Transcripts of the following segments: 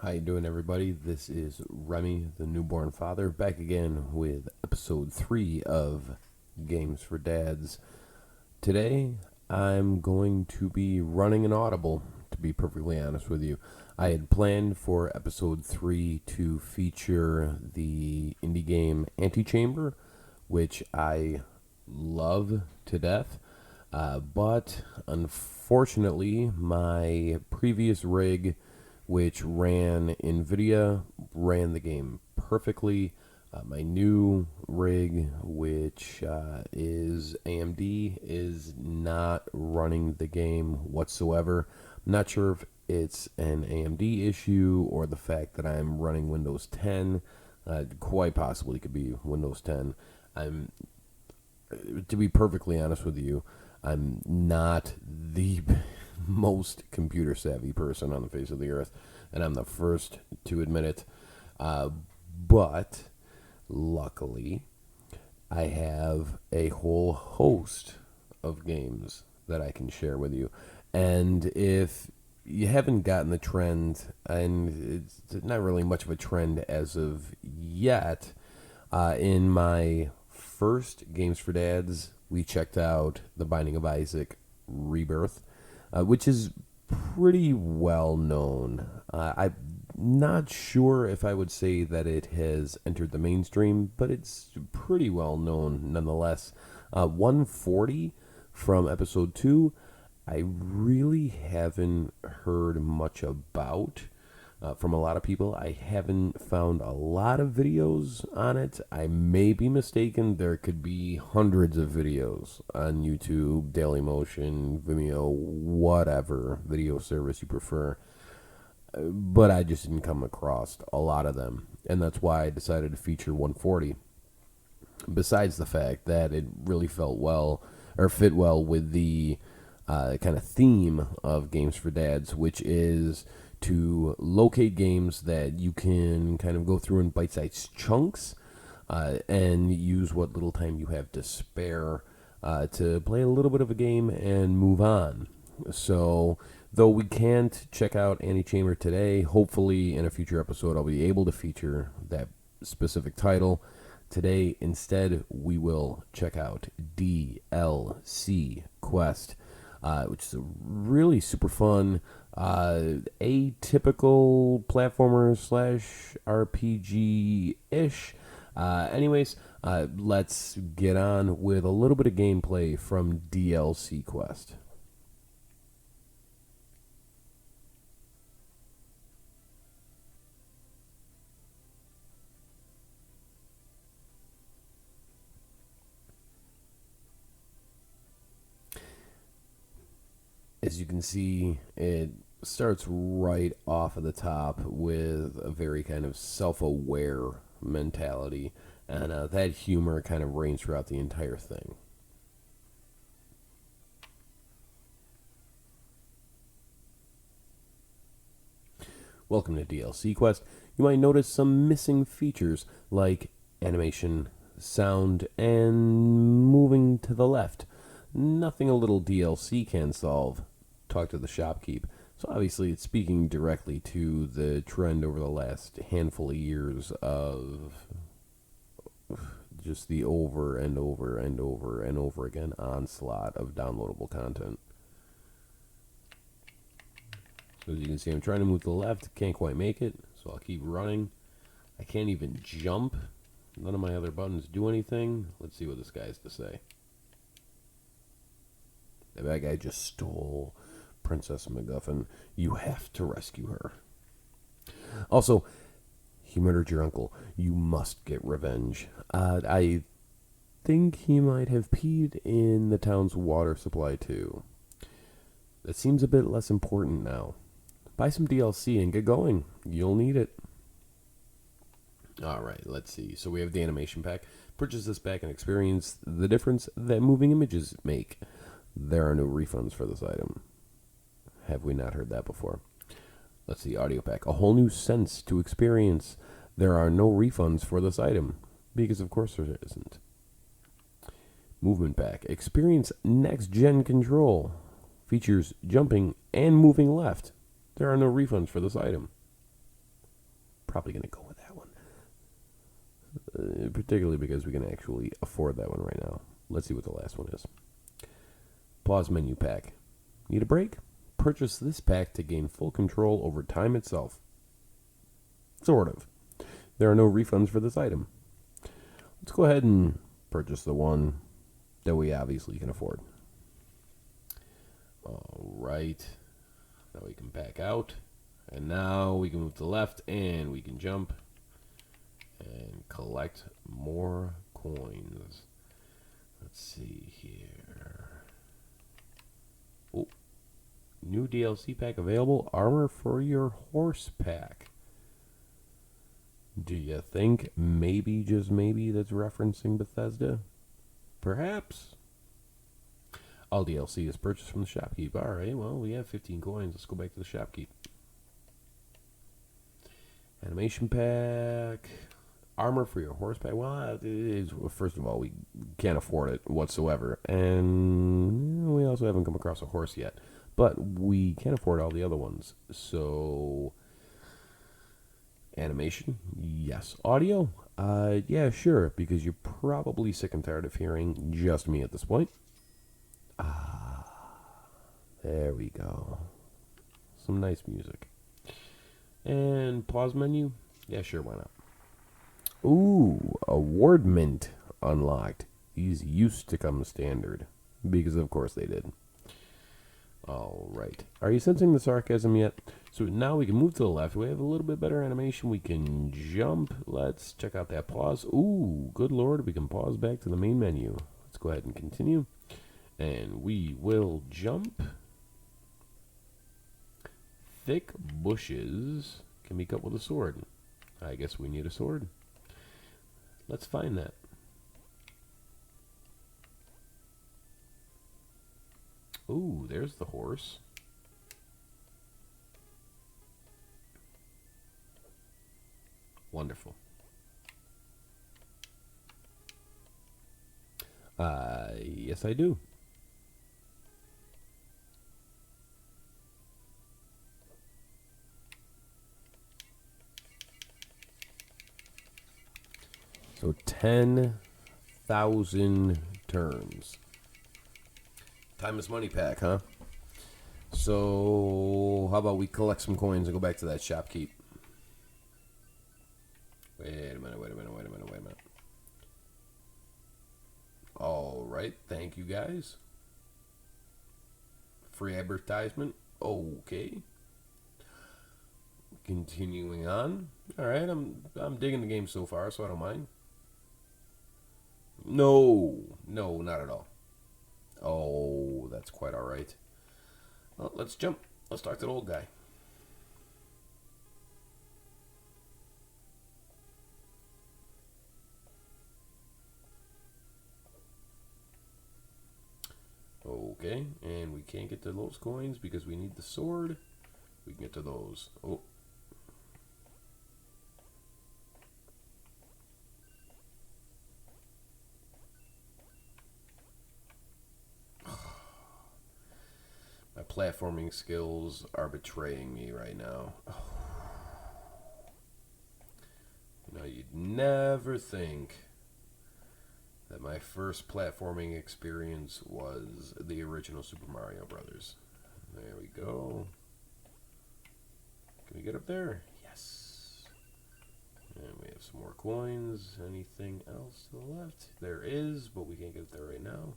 How you doing, everybody? This is Remy the Newborn Father, back again with episode 3 of Games for Dads. Today, I'm going to be running an audible, to be perfectly honest with you. I had planned for episode 3 to feature the indie game Antichamber, which I love to death. But unfortunately, my previous rig, which ran NVIDIA, ran the game perfectly. My new rig, which is AMD, is not running the game whatsoever. I'm not sure if it's an AMD issue or the fact that I'm running Windows 10. Quite possibly could be Windows 10. I'm To be perfectly honest with you, I'm not the most computer savvy person on the face of the earth, and I'm the first to admit it. But luckily, I have a whole host of games that I can share with you. And if you haven't gotten the trend, and it's not really much of a trend as of yet, in my first Games for Dads, we checked out The Binding of Isaac Rebirth, which is pretty well known. I'm not sure if I would say that it has entered the mainstream, but it's pretty well known nonetheless. 140 from episode 2, I really haven't heard much about. From a lot of people, I haven't found a lot of videos on it. I may be mistaken. There could be hundreds of videos on YouTube, Dailymotion, Vimeo, whatever video service you prefer. But I just didn't come across a lot of them. And that's why I decided to feature 140. Besides the fact that it really felt well, or fit well with the kind of theme of Games for Dads, which is to locate games that you can kind of go through in bite-sized chunks and use what little time you have to spare to play a little bit of a game and move on. So, though we can't check out Antichamber today, hopefully in a future episode I'll be able to feature that specific title. Today, instead, we will check out DLC Quest, which is a really super fun, atypical platformer slash RPG-ish. Let's get on with a little bit of gameplay from DLC Quest. As you can see, it starts right off of the top with a very kind of self-aware mentality, and that humor kind of reigns throughout the entire thing. Welcome to DLC Quest. You might notice some missing features like animation, sound, and moving to the left. Nothing a little DLC can solve. Talk to the shopkeep. So obviously it's speaking directly to the trend over the last handful of years of just the over and over and over and over again onslaught of downloadable content. So as you can see, I'm trying to move to the left, can't quite make it, so I'll keep running. I can't even jump. None of my other buttons do anything. Let's see what this guy has to say. The bad guy just stole Princess MacGuffin. You have to rescue her. Also, he murdered your uncle. You must get revenge. I think he might have peed in the town's water supply too. That seems a bit less important now. Buy some DLC and get going. You'll need it. Alright, let's see. So we have the animation pack. Purchase this pack and experience the difference that moving images make. There are no refunds for this item. Have we not heard that before? Let's see, audio pack. A whole new sense to experience. There are no refunds for this item. Because of course there isn't. Movement pack. Experience next-gen control. Features jumping and moving left. There are no refunds for this item. probably going to go with that one. Particularly because we can actually afford that one right now. Let's see what the last one is. Pause menu pack. Need a break? Purchase this pack to gain full control over time itself. Sort of. There are no refunds for this item. Let's go ahead and purchase the one that we obviously can afford. Alright. Now we can back out. And now we can move to the left and we can jump and collect more coins. Let's see here. Oh, new DLC pack available. Armor for your horse pack. Do you think maybe, just maybe, that's referencing Bethesda? Perhaps. All DLC is purchased from the shopkeep. Alright, well, we have 15 coins. Let's go back to the shopkeep. Animation pack. Armor for your horse pack. Well, first of all, we can't afford it whatsoever. And we also haven't come across a horse yet. But we can't afford all the other ones. So, animation? Yes. Audio? Yeah, sure. Because you're probably sick and tired of hearing just me at this point. There we go. Some nice music. And pause menu? Yeah, sure, why not? Ooh, award mint unlocked. These used to come standard. Because of course they did. Alright. Are you sensing the sarcasm yet? So now we can move to the left. We have a little bit better animation. We can jump. Let's check out that pause. Ooh, good lord. We can pause back to the main menu. Let's go ahead and continue. And we will jump. Thick bushes can be cut with a sword. I guess we need a sword. Let's find that. Ooh, there's the horse. Wonderful. Yes, I do. So 10,000 turns. Time is money pack, huh? So how about we collect some coins and go back to that shopkeep? Wait a minute. All right, thank you guys. Free advertisement. Okay. Continuing on. All right, I'm digging the game so far, so I don't mind. No, not at all. Oh, that's quite all right. Well, let's jump. Let's talk to the old guy. Okay, and we can't get to those coins because we need the sword. We can get to those. Oh. My platforming skills are betraying me right now. You know, you'd never think that my first platforming experience was the original Super Mario Brothers. There we go. Can we get up there? Yes. And we have some more coins. Anything else to the left? There is, but we can't get up there right now.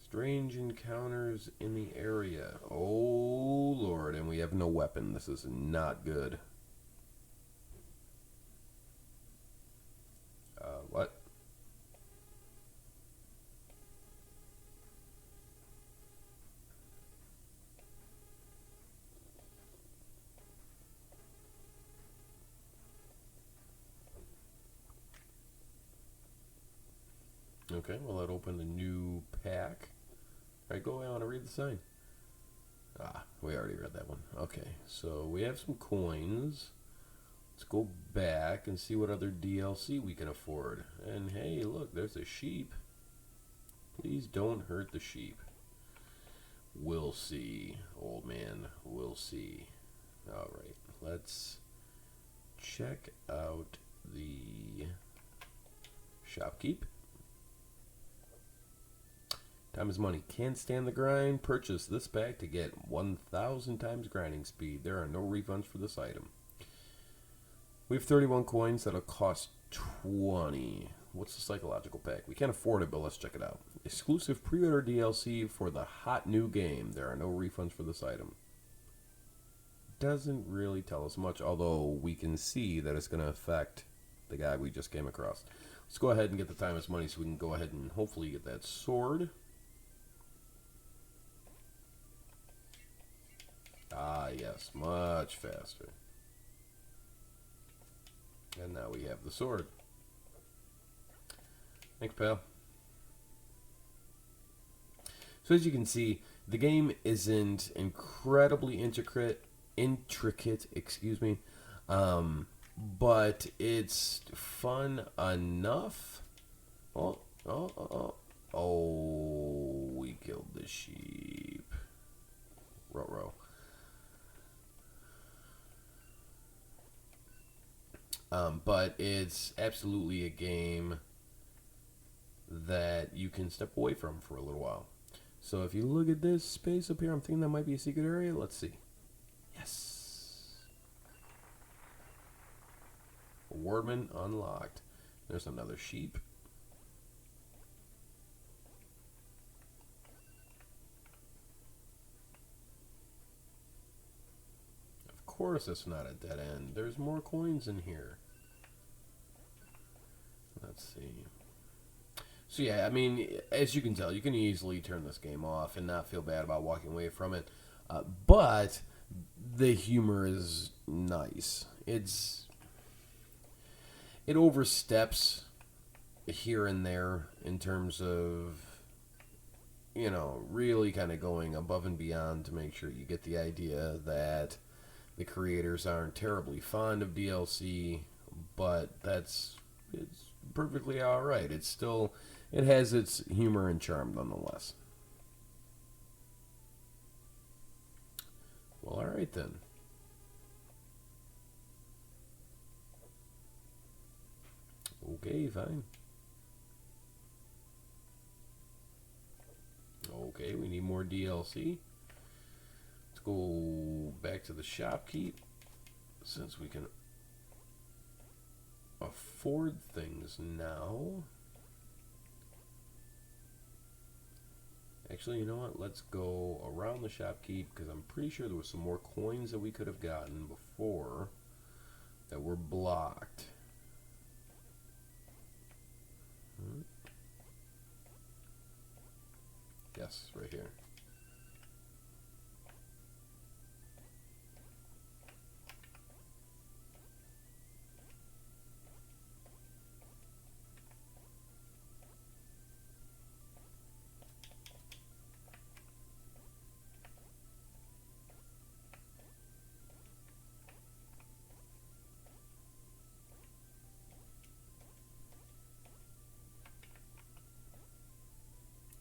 Strange encounters in the area. Oh, Lord. And we have no weapon. This is not good. What? Okay, well, that opened a new pack. Alright, go away. I want to read the sign. Ah, we already read that one. Okay, so we have some coins. Let's go back and see what other DLC we can afford. And hey, look, there's a sheep. Please don't hurt the sheep. We'll see, old man. We'll see. Alright, let's check out the shopkeep. Time is money. Can't stand the grind? Purchase this pack to get 1,000 times grinding speed. There are no refunds for this item. We have 31 coins that'll cost 20. What's the psychological pack? We can't afford it, but let's check it out. Exclusive pre-order DLC for the hot new game. There are no refunds for this item. Doesn't really tell us much, although we can see that it's going to affect the guy we just came across. Let's go ahead and get the time is money so we can go ahead and hopefully get that sword. Ah, yes, much faster. And now we have the sword. Thanks, pal. So as you can see, the game isn't incredibly intricate, excuse me, but it's fun enough. Oh, we killed the sheep. Ruh-roh. But it's absolutely a game that you can step away from for a little while. So if you look at this space up here, I'm thinking that might be a secret area. Let's see. Yes. Wardman unlocked. There's another sheep. Of course it's not a dead end. There's more coins in here. Let's see. So yeah, I mean, as you can tell, you can easily turn this game off and not feel bad about walking away from it. But the humor is nice. It oversteps here and there in terms of, you know, really kind of going above and beyond to make sure you get the idea that the creators aren't terribly fond of DLC, but it's perfectly alright. It has its humor and charm nonetheless. Well, alright then. Okay, fine. Okay, we need more DLC. Let's go back to the shopkeep, since we can afford things now. Actually, you know what? Let's go around the shopkeep, because I'm pretty sure there was some more coins that we could have gotten before that were blocked. Yes, right here.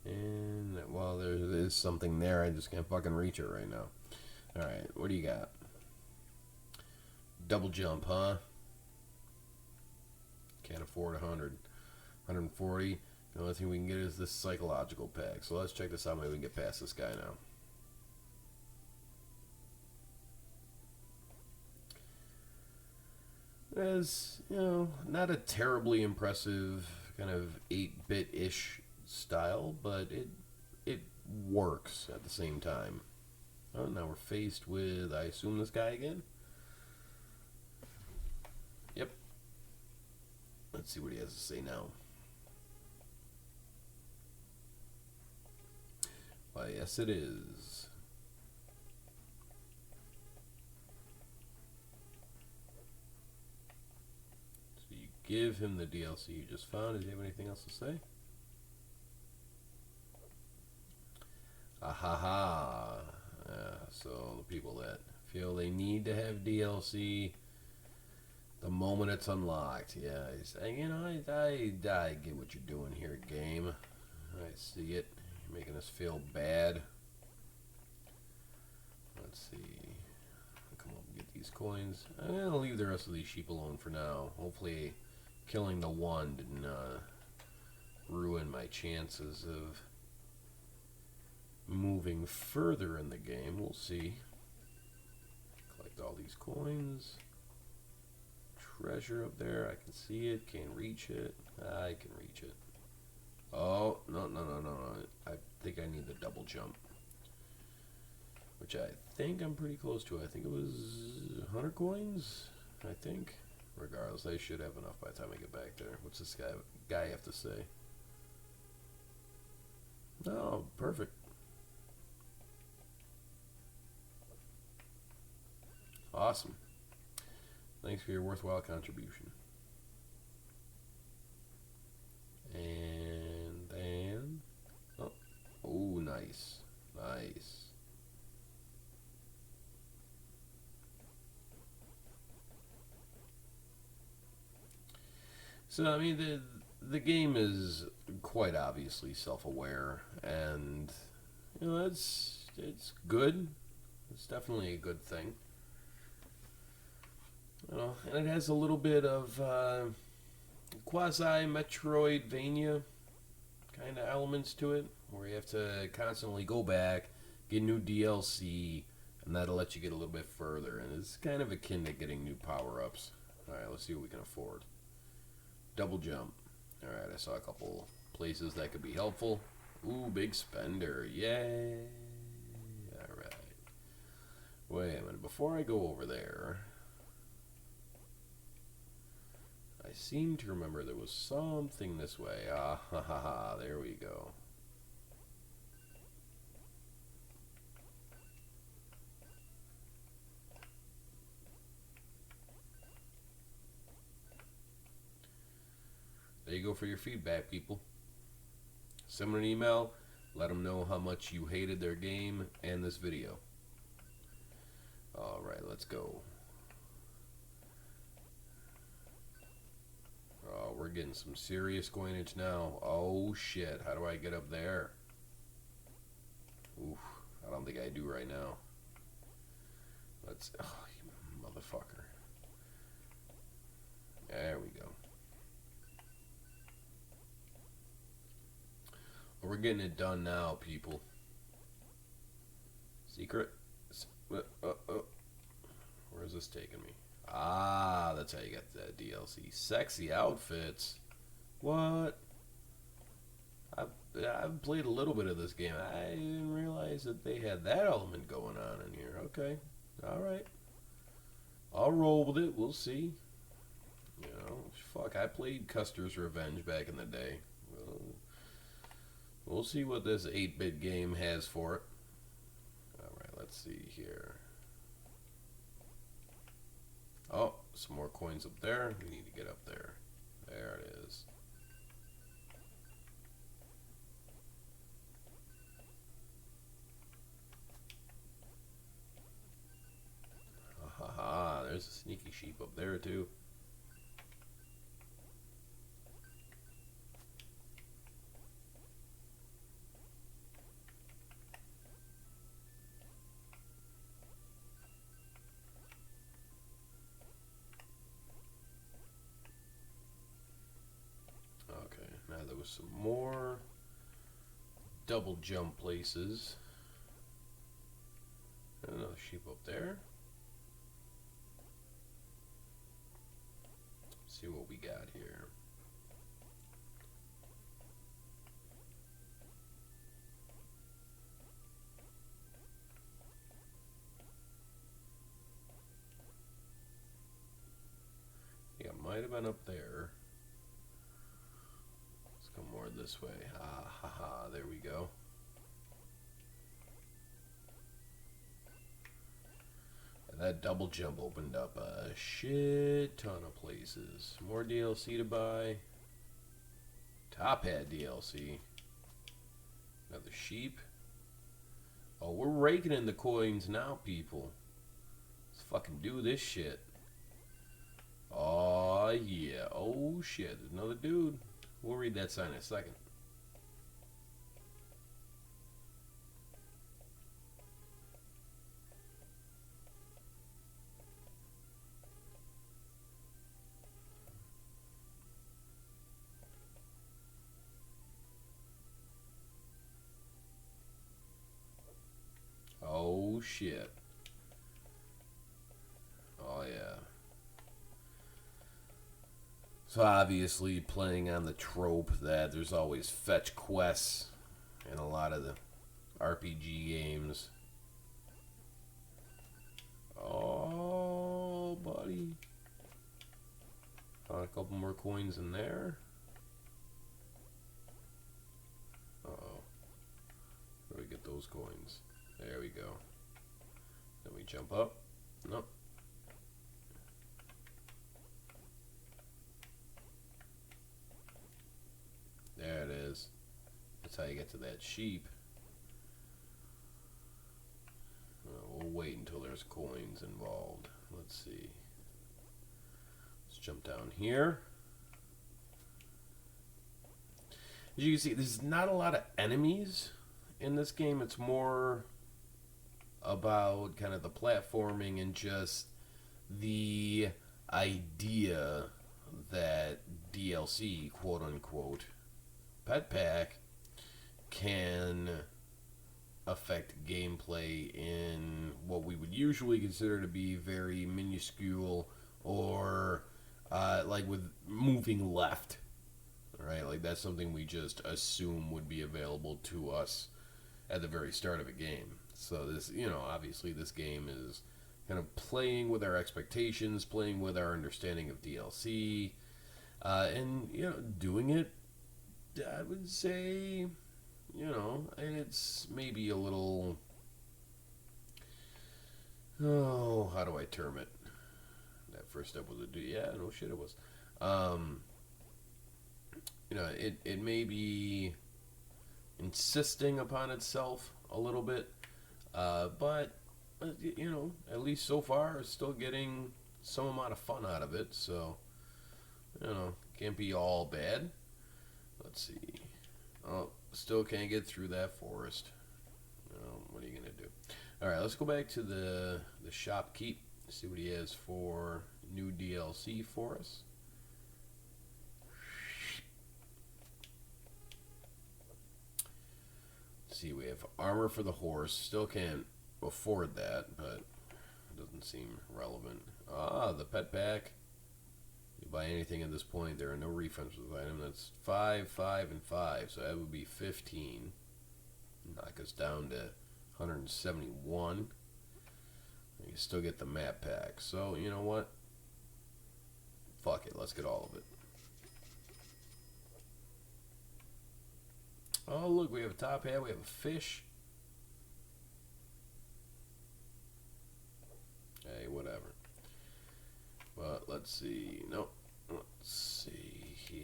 And, well, there is something there. I just can't fucking reach it right now. Alright, what do you got? Double jump, huh? Can't afford 100. 140. The only thing we can get is this psychological pack. So let's check this out. Maybe we can get past this guy now. As, you know, not a terribly impressive kind of 8-bit-ish style, but it works at the same time. Oh, now we're faced with, I assume, this guy again? Yep. Let's see what he has to say now. Why, yes it is. So you give him the DLC you just found. Does he have anything else to say? Ahaha. So the people that feel they need to have DLC the moment it's unlocked. Yeah, he's saying, you know, I get what you're doing here, game. I see it. You're making us feel bad. Let's see. Come on, get these coins. I'm going to leave the rest of these sheep alone for now. Hopefully killing the one didn't ruin my chances of moving further in the game. We'll see. Collect all these coins. Treasure up there. I can see it. Can't reach it. I can reach it. Oh, no. I think I need the double jump. Which I think I'm pretty close to. I think it was 100 coins, I think. Regardless, I should have enough by the time I get back there. What's this guy have to say? Oh, perfect. Awesome. Thanks for your worthwhile contribution. And then... Oh, nice. Nice. So, I mean, the game is quite obviously self-aware, and, you know, it's good. It's definitely a good thing. You know, and it has a little bit of quasi-Metroidvania kind of elements to it, where you have to constantly go back, get new DLC, and that'll let you get a little bit further, and it's kind of akin to getting new power-ups. Alright, let's see what we can afford. Double jump. Alright, I saw a couple places that could be helpful. Ooh, big spender. Yay. Alright. Wait a minute. Before I go over there, I seem to remember there was something this way. Ah, ha, ha, ha. There we go. There you go for your feedback, people. Send them an email. Let them know how much you hated their game and this video. Alright, let's go. Oh, we're getting some serious coinage now. Oh, shit. How do I get up there? Oof. I don't think I do right now. Let's... Oh, you motherfucker. There we go. Well, we're getting it done now, people. Secret? Where's this taking me? Ah, that's how you get that DLC. Sexy outfits. What? I've played a little bit of this game. I didn't realize that they had that element going on in here. Okay. Alright. I'll roll with it. We'll see. You know, fuck, I played Custer's Revenge back in the day. We'll see what this 8-bit game has for it. Alright, let's see here. Oh, some more coins up there. We need to get up there. There it is. Ha ha ha, there's a sneaky sheep up there too. There was some more double jump places. Another sheep up there. Let's see what we got here. Yeah, might have been up there. Come more this way. Ah, ha, ha. There we go. And that double jump opened up a shit ton of places. More DLC to buy. Top Hat DLC. Another sheep. Oh, we're raking in the coins now, people. Let's fucking do this shit. Oh, yeah. Oh, shit. There's another dude. We'll read that sign in a second. shit. Oh, yeah. So obviously playing on the trope that there's always fetch quests in a lot of the RPG games. Oh, buddy. Found a couple more coins in there. Uh-oh. Where do we get those coins? There we go. Then we jump up. Nope. There it is. That's how you get to that sheep. We'll wait until there's coins involved. Let's see. Let's jump down here. As you can see, there's not a lot of enemies in this game. It's more about kind of the platforming and just the idea that DLC, quote unquote, Pet Pack can affect gameplay in what we would usually consider to be very minuscule or like with moving left, right? Like that's something we just assume would be available to us at the very start of a game. So this, obviously this game is kind of playing with our expectations, playing with our understanding of DLC, and doing it, I would say, it's maybe a little, how do I term it? That first step was no shit it was. It may be insisting upon itself a little bit, but at least so far, it's still getting some amount of fun out of it. So, can't be all bad. Let's see. Oh, still can't get through that forest. What are you gonna do? All right, let's go back to the shopkeep. See what he has for new DLC for us. Let's see, we have armor for the horse. Still can't afford that, but it doesn't seem relevant. The pet pack. You buy anything at this point, there are no refunds for the item. That's 5, 5, and 5, so that would be 15. Knock us down to 171. You still get the map pack. So, you know what? Fuck it, let's get all of it. Oh, look, we have a top hat, we have a fish. Hey, whatever. But let's see. Nope. Let's see here.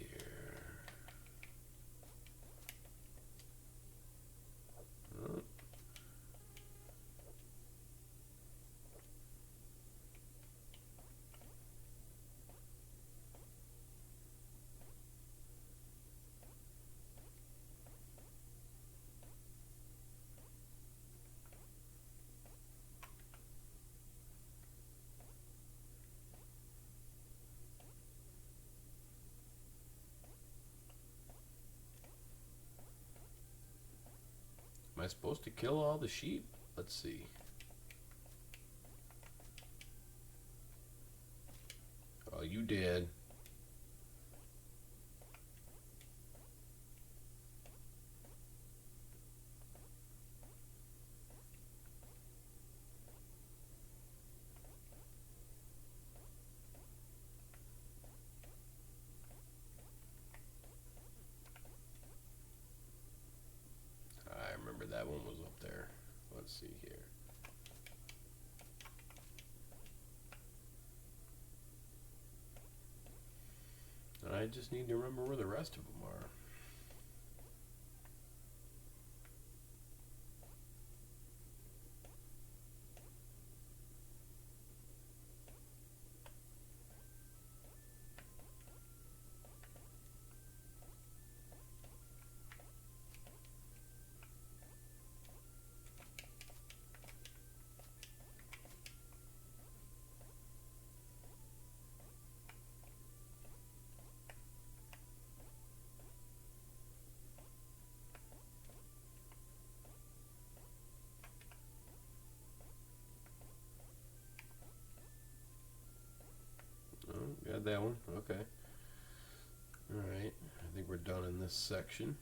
Am I supposed to kill all the sheep? Let's see. Oh, you did. I remember that one was up there. Let's see here. I just need to remember where the rest of them are. had that one. Okay. Alright. I think we're done in this section.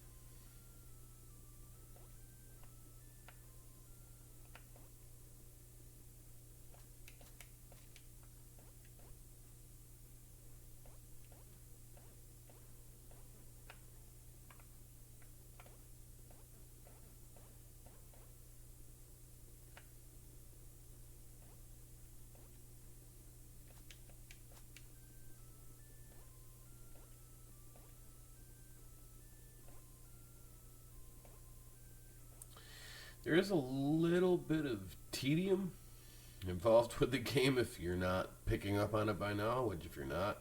There is a little bit of tedium involved with the game if you're not picking up on it by now, which if you're not,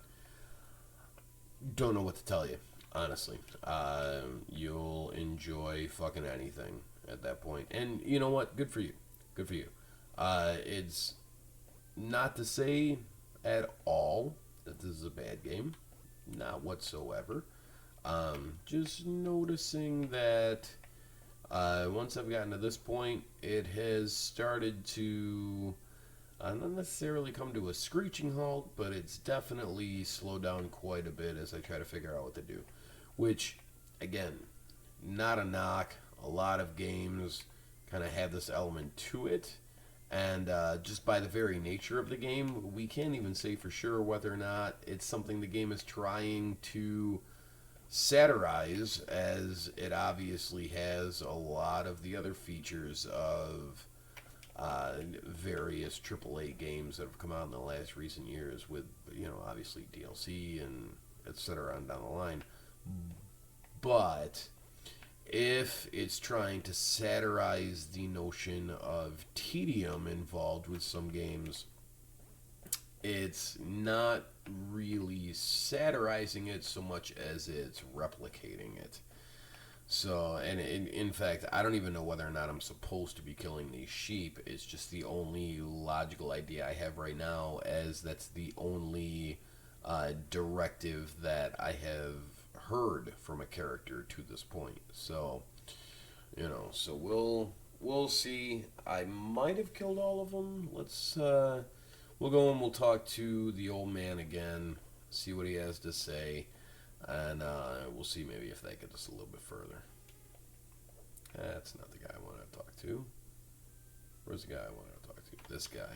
don't know what to tell you, honestly. You'll enjoy fucking anything at that point. And you know what? Good for you. Good for you. It's not to say at all that this is a bad game. Not whatsoever. Just noticing that once I've gotten to this point, it has started to not necessarily come to a screeching halt, but it's definitely slowed down quite a bit as I try to figure out what to do. Which, again, not a knock. A lot of games kind of have this element to it. And just by the very nature of the game, we can't even say for sure whether or not it's something the game is trying to satirize, as it obviously has a lot of the other features of various AAA games that have come out in the last recent years with, obviously DLC and etc. on down the line. But if it's trying to satirize the notion of tedium involved with some games, it's not really satirizing it so much as it's replicating it. So, and in fact, I don't even know whether or not I'm supposed to be killing these sheep. It's just the only logical idea I have right now, as that's the only directive that I have heard from a character to this point. So, so we'll see. I might have killed all of them. We'll go and we'll talk to the old man again, see what he has to say, and we'll see maybe if that gets us a little bit further. That's not the guy I want to talk to. Where's the guy I want to talk to? This guy.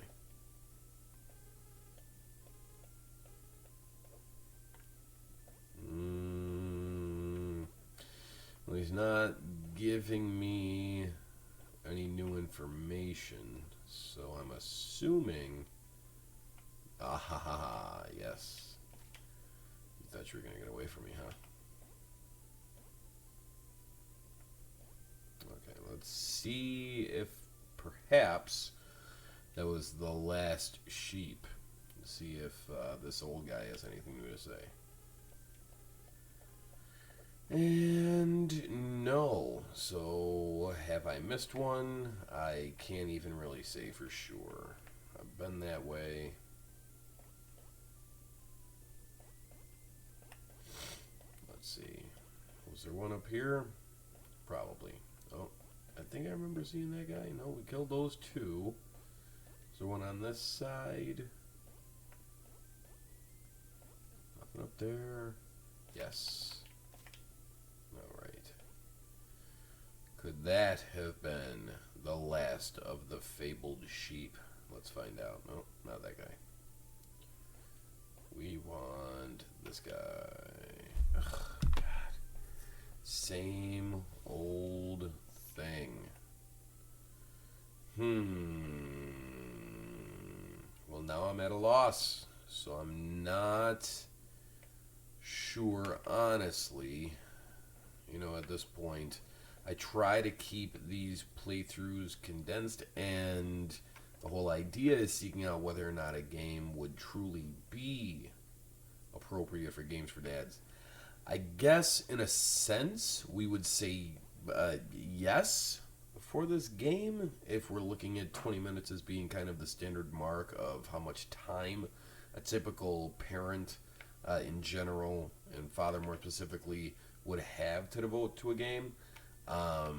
Well, he's not giving me any new information, so I'm assuming... Ah ha ha ha, yes. You thought you were going to get away from me, huh? Okay, let's see if perhaps that was the last sheep. Let's see if this old guy has anything new to say. And no. So, have I missed one? I can't even really say for sure. I've been that way. Let's see. Was there one up here? Probably. Oh, I think I remember seeing that guy. No, we killed those two. Is there one on this side? Nothing up there. Yes. Alright. Could that have been the last of the fabled sheep? Let's find out. No, not that guy. We want this guy. Ugh, God. Same old thing. Well, now I'm at a loss. So I'm not sure, honestly. At this point, I try to keep these playthroughs condensed, and the whole idea is seeking out whether or not a game would truly be appropriate for Games for Dads. I guess, in a sense, we would say yes for this game, if we're looking at 20 minutes as being kind of the standard mark of how much time a typical parent in general, and father more specifically, would have to devote to a game. I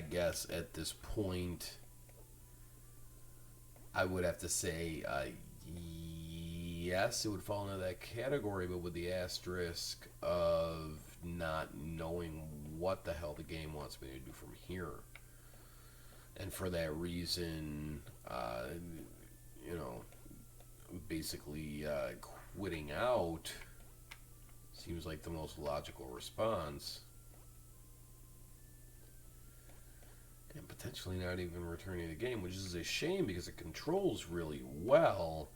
guess at this point, I would have to say yes, it would fall into that category, but with the asterisk of not knowing what the hell the game wants me to do from here. And for that reason, you know, basically quitting out seems like the most logical response. And potentially not even returning the game, which is a shame because it controls really well.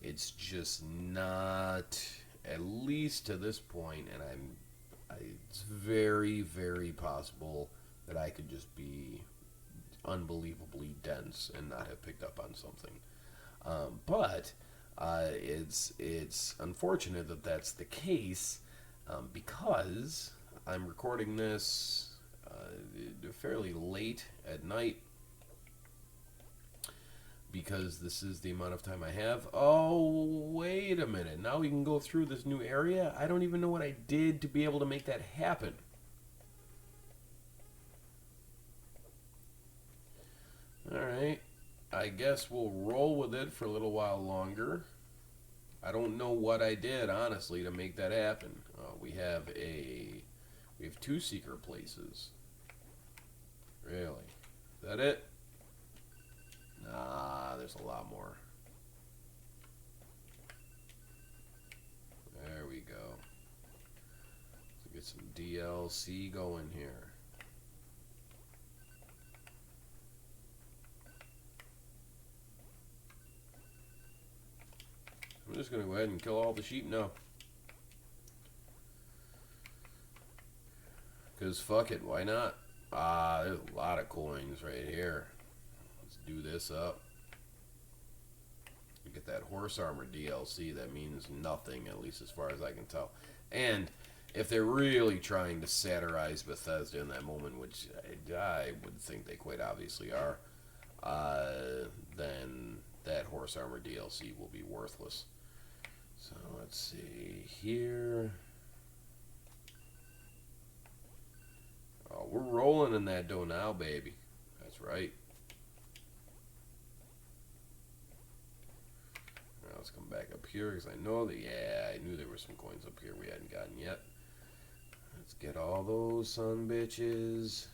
It's just not, at least to this point, and it's very, very possible that I could just be unbelievably dense and not have picked up on something. But it's unfortunate that that's the case because I'm recording this fairly late at night because this is the amount of time I have. Oh, wait a minute. Now we can go through this new area? I don't even know what I did to be able to make that happen. Alright. I guess we'll roll with it for a little while longer. I don't know what I did, honestly, to make that happen. We have two secret places. Really? Is that it? Nah, there's a lot more. There we go. Let's get some DLC going here. I'm just going to go ahead and kill all the sheep now. Because fuck it, why not? There's a lot of coins right here. Let's do this up. You get that horse armor DLC, that means nothing, at least as far as I can tell. And if they're really trying to satirize Bethesda in that moment, which I would think they quite obviously are, then that horse armor DLC will be worthless. So let's see here. Oh, we're rolling in that dough now, baby. That's right. Now let's come back up here because I know that, yeah, I knew there were some coins up here we hadn't gotten yet. Let's get all those son bitches.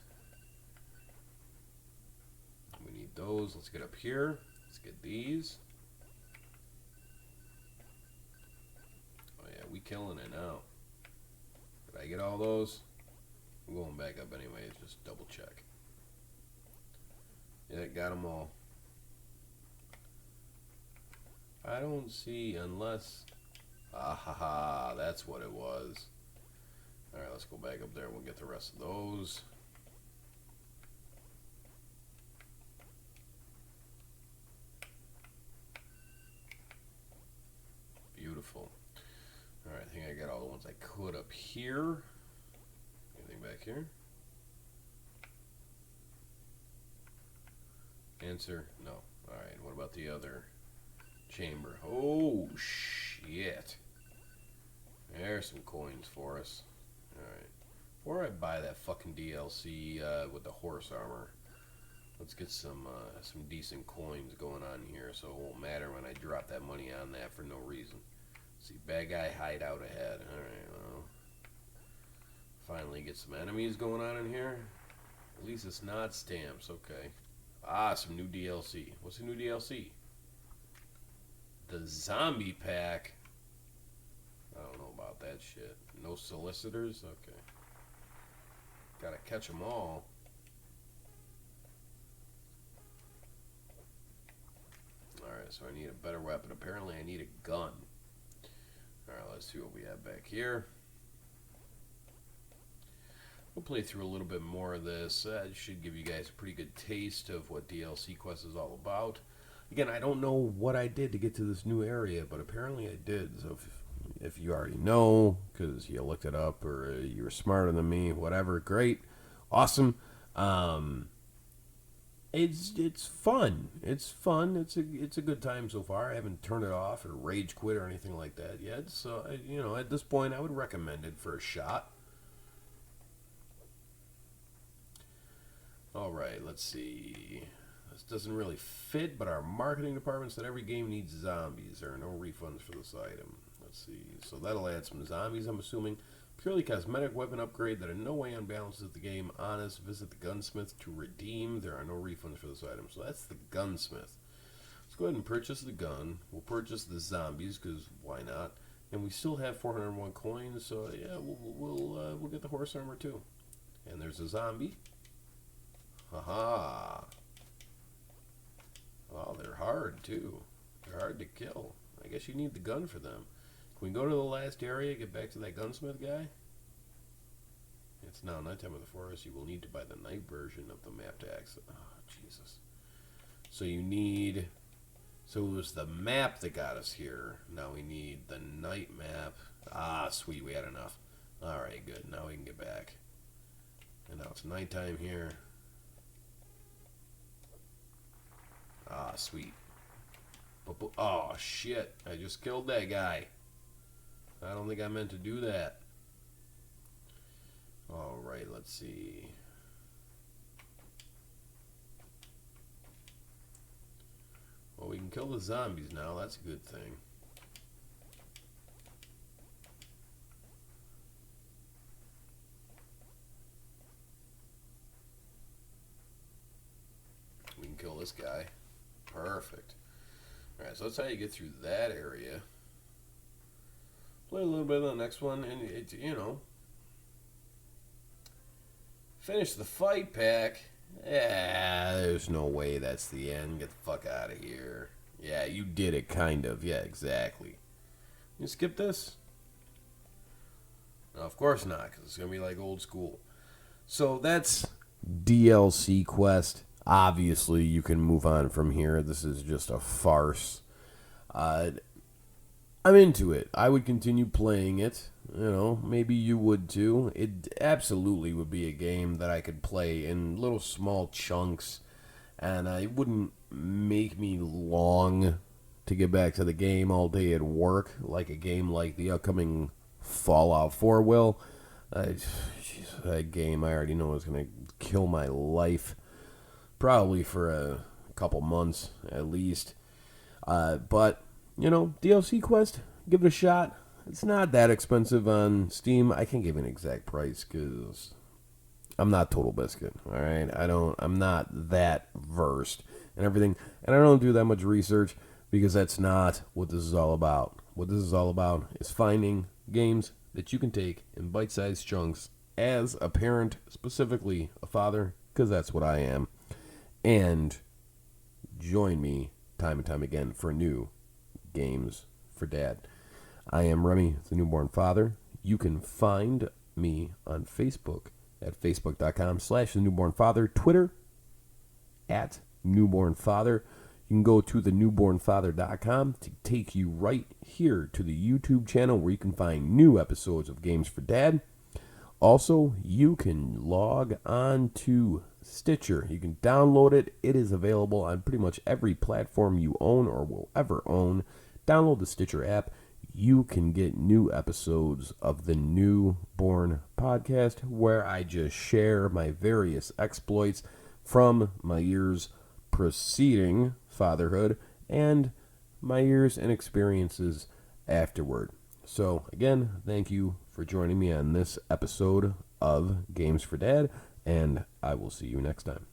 We need those. Let's get up here. Let's get these. Oh yeah, we killing it now. Did I get all those? I'm going back up anyways, just double check. Yeah, got them all. I don't see, unless... Ah, that's what it was. Alright, let's go back up there and we'll get the rest of those. Beautiful. Alright, I think I got all the ones I could up here. Anything back here? Answer, no. Alright, what about the other chamber? Oh, shit. There's some coins for us. Alright. Before I buy that fucking DLC with the horse armor, let's get some decent coins going on here so it won't matter when I drop that money on that for no reason. See, bad guy hideout ahead. Alright, well. Finally get some enemies going on in here. At least it's not stamps, okay. Ah, some new DLC. What's the new DLC? The zombie pack. I don't know about that shit. No solicitors? Okay. Gotta catch them all. Alright, so I need a better weapon. Apparently I need a gun. Alright, let's see what we have back here. We'll play through a little bit more of this. It should give you guys a pretty good taste of what DLC Quest is all about. Again, I don't know what I did to get to this new area, but apparently I did. So if you already know, because you looked it up, or you're smarter than me, whatever, great, awesome. It's fun. It's fun. It's a good time so far. I haven't turned it off or rage quit or anything like that yet. So you know, at this point, I would recommend it for a shot. All right, let's see. The This doesn't really fit, but our marketing department said every game needs zombies. There are no refunds for this item. Let's see. So that'll add some zombies, I'm assuming. Purely cosmetic weapon upgrade that in no way unbalances the game. Honest, visit the gunsmith to redeem. There are no refunds for this item. So that's the gunsmith. Let's go ahead and purchase the gun. We'll purchase the zombies, because why not? And we still have 401 coins, so yeah, we'll get the horse armor too. And there's a zombie. Haha. Oh, they're hard too. They're hard to kill. I guess you need the gun for them. Can we go to the last area, get back to that gunsmith guy? It's now nighttime in the forest. You will need to buy the night version of the map to access. Oh, Jesus. So you need... So it was the map that got us here. Now we need the night map. Ah, sweet. We had enough. Alright, good. Now we can get back. And now it's nighttime here. Ah, sweet. Oh, shit. I just killed that guy. I don't think I meant to do that. Alright, let's see. Well, we can kill the zombies now. That's a good thing. We can kill this guy. Perfect. Alright, so that's how you get through that area. Play a little bit on the next one, and it's, you know, finish the fight pack. Yeah, there's no way that's the end. Get the fuck out of here. Yeah, you did it, kind of. Yeah, exactly. You skip this? No, of course not, because it's going to be like old school. So that's DLC quest. Obviously, you can move on from here. This is just a farce. I'm into it. I would continue playing it. You know, maybe you would too. It absolutely would be a game that I could play in little small chunks, and it wouldn't make me long to get back to the game all day at work, like a game like the upcoming Fallout 4 will. Geez, that game I already know is going to kill my life, probably for a couple months at least. But, you know, DLC quest, give it a shot. It's not that expensive on Steam. I can't give an exact price because I'm not Total Biscuit, all right? I'm not that versed and everything, and I don't do that much research because that's not what this is all about. What this is all about is finding games that you can take in bite-sized chunks as a parent, specifically a father, because that's what I am, and join me time and time again for new Games for Dad. I am Remy the Newborn Father. You can find me on Facebook at facebook.com/the Newborn Father, Twitter at Newborn Father. You can go to thenewbornfather.com to take you right here to the YouTube channel where you can find new episodes of Games for Dad. Also, you can log on to Stitcher. You can download it. It is available on pretty much every platform you own or will ever own. Download the Stitcher app. You can get new episodes of the Newborn Podcast where I just share my various exploits from my years preceding fatherhood and my years and experiences afterward. So, again, thank you for joining me on this episode of Games for Dad, and I will see you next time.